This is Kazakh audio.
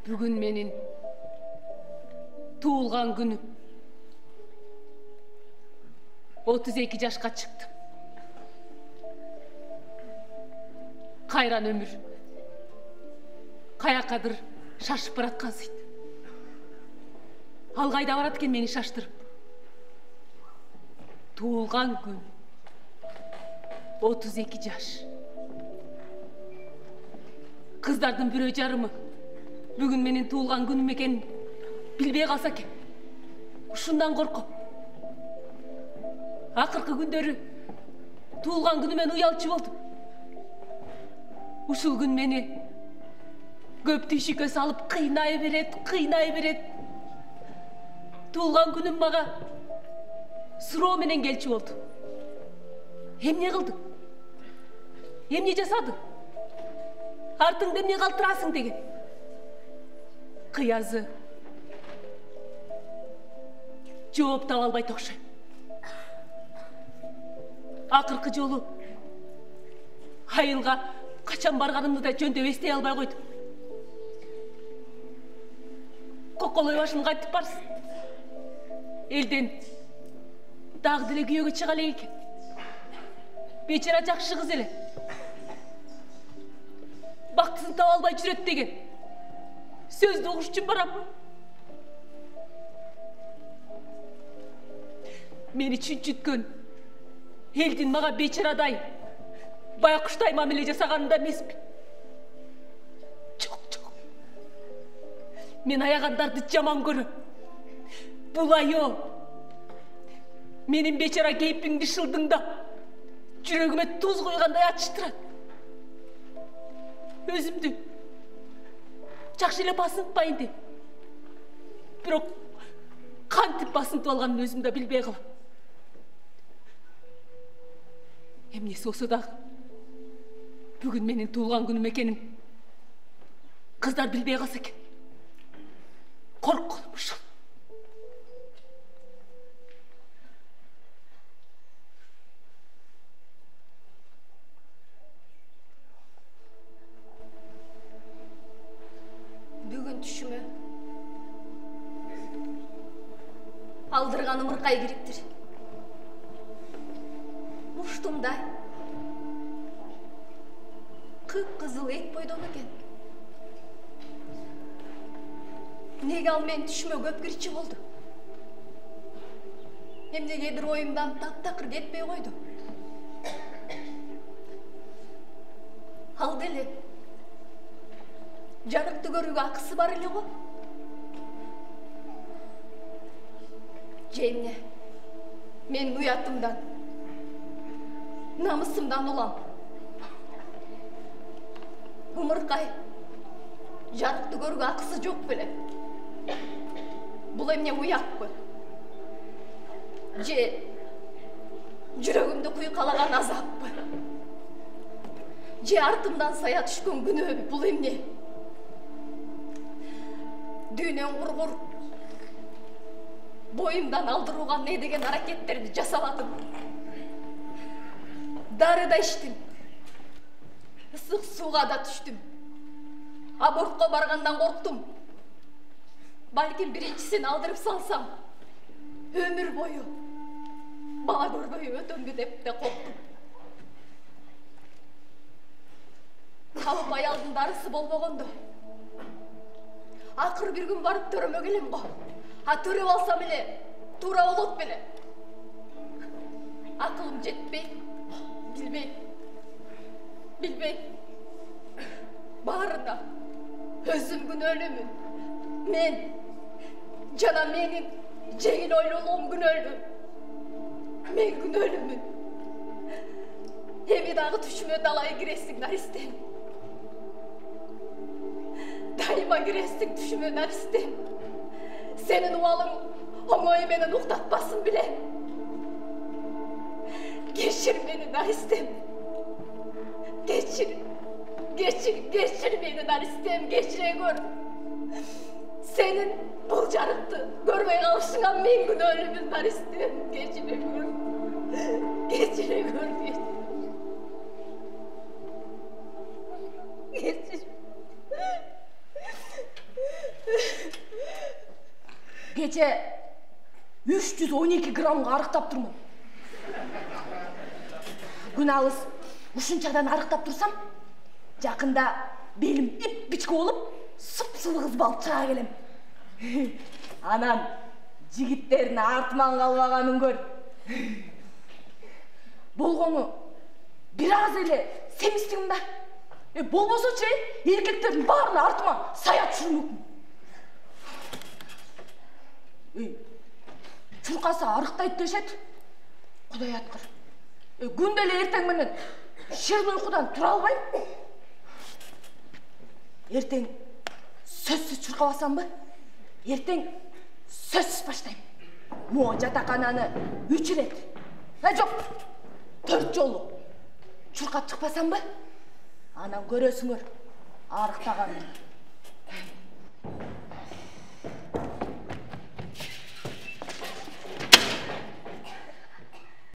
Bugün menin tuğulgan günüm. 32 yaşka çıktım. Kayran ömür. Kayakadır şaşıp bırakkan sıydı. Algayda baratken meni şaştırıp. Tuğulgan gün. 32 yaş. Kızlardan bir öjarımı. Bugün menin tuğulgan günüm eken bilbey kalsa eken. Şundan korkup. Akırkı gündörü tuğulgan günümen uyalçı oldum. Uşul gün meni köp tüşükö salıp kıynay beret. Tuğulgan günüm maga suro menen gelçi oldu. Hem ne kıldın? Hem ne jasadın? Артыңда эмне калтырасың деген. Кыязы жооп таба албайт окшойт. Акыркы жолу айылга качан барганымды да жөндөп эстей албай койдум. Коколой башым кайтып барсың. Элден дагы деле күйөөгө чыга элек экен. Бечара жакшы кыз эле. Бактысын таба албай жүрөт деген сөздү угуш үчүн барам. Мени чүнчүткөн элдин мага бечарадай байкуштай мамиле жасаганында эмесмин. Жок. Мен аягандарды жаман көрөм. Бул айоо менин бечара кейпиңди шылдыңдап жүрөгүмө туз куйгандай ачыштырат. Өзімді жакшы эле басынтпайын деп. Бирок кантип басынтып алганын өзүм да билбей калам. Эмнеси болсо дагы бүгүн менин туулган күнүм экенин кыздар билбей калса экен. Коркконум ушул. Düşümü aldırgan ımırkay kiriptir. Uştumday kıp-kızıl et boydan eken. Nege al men düşüme köp kirçi oldu. Emnegedir oyumdan tak-takır ketpey koydu. Al deli жарыкты көрүүгө акысы бар эле го. Же эмне? Мен уятымдан, намысымдан улам. Умуркай, жарыкты көрүүгө акысы жок беле. Бул эмне уятпы? Же жүрөгүмдү куйкалаган азаппы? Же артымдан сая түшкөн күнөөбү? Бул эмне? Дүйнөн кургур боюмдан алдырууга не деген аракеттерди жасабадым. Дары да иштим, ысык сууга да түштүм. Абортко баргандан корктум. Балким биринчисин алдырып салсам өмүр бою бала көрбөй өтөмбү деп да корктум. Кабып аялдын дарысы болбогондо акыр бир күн барып төрөмө келем го. Төрөп алсам эле туура болот беле. Акылым жетпей, билбей. Баарында өзүм күнөөлүүмүн. Мен жана менин жеңил ойлоолуум күнөөлүү. Мен күнөөлүүмүн. Эми дагы түшүмө далай киресиң, Наристен. Дайыма киресиң түшүмө, Наристен. Senin ualın oңой менен уктатпасын билем. Geçir beni Naristem. Geçir beni Naristem. Geçire gör. Senin bul jarıkты görmey kalışına men gün ölümün Naristem. Geçire gör. кече 312 граммга арыктап турмун. Күн алыс ушунчадан арыктап турсам, жакында белим ip-бичке болуп, сып-сылы кыз балып чыга келем. Анан жигиттердин артыман калбаганын көр. Болгону бир аз эле семиздигим да. Болбосочу эркектердин баарына артыма сая түшүрмөкмүн. Чуркаса арыктайт дешет. Кудай аткыр. Күндө эле эртең менен ширин уйкудан тура албайм. Эртең сөзсүз чуркабасамбы? Эртең сөзсүз баштайм. Могу жатакананы 3 ирет. Жок, 4 жолу чуркап чыкпасамбы? Анан көрөсүңөр арыктаганын.